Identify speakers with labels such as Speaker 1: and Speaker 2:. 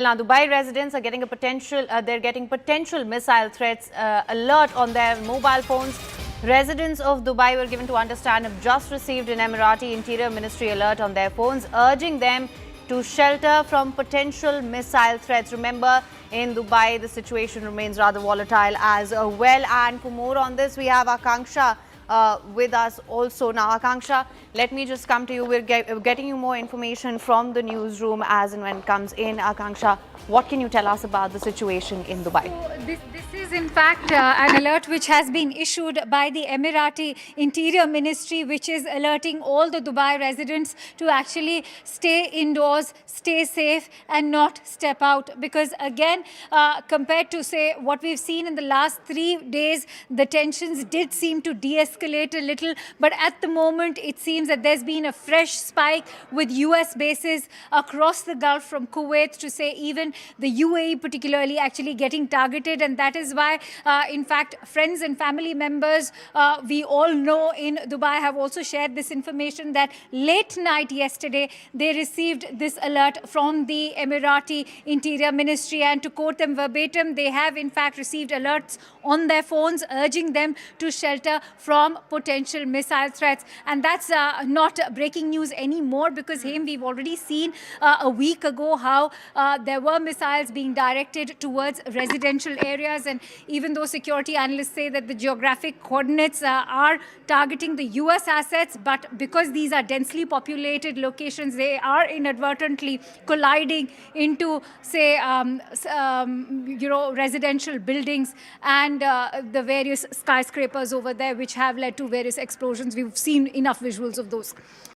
Speaker 1: Now, Dubai residents are getting they're getting potential missile threats alert on their mobile phones. Residents of Dubai were given to understand have just received an Emirati Interior Ministry alert on their phones, urging them to shelter from potential missile threats. Remember, in Dubai, the situation remains rather volatile as well. And for more on this, we have Akanksha with us also. Now, Akanksha, let me just come to you. We're getting you more information from the newsroom as and when it comes in. Akanksha, what can you tell us about the situation in Dubai?
Speaker 2: So this is in fact an alert which has been issued by the Emirati Interior Ministry, which is alerting all the Dubai residents to actually stay indoors, stay safe and not step out. Because again, compared to say what we've seen in the last 3 days, the tensions did seem to de-escalate a little. But at the moment, it seems that there's been a fresh spike with US bases across the Gulf, from Kuwait to say even the UAE particularly actually getting targeted. And that is why, in fact, friends and family members we all know in Dubai have also shared this information that late night yesterday they received this alert from the Emirati Interior Ministry, and to quote them verbatim, they have in fact received alerts on their phones urging them to shelter from potential missile threats. And that's not breaking news anymore, because we've already seen a week ago how there were missiles being directed towards residential areas. And even though security analysts say that the geographic coordinates are targeting the US assets, but because these are densely populated locations, they are inadvertently colliding into, say, residential buildings and the various skyscrapers over there, which have led to various explosions. We've seen enough visuals of those.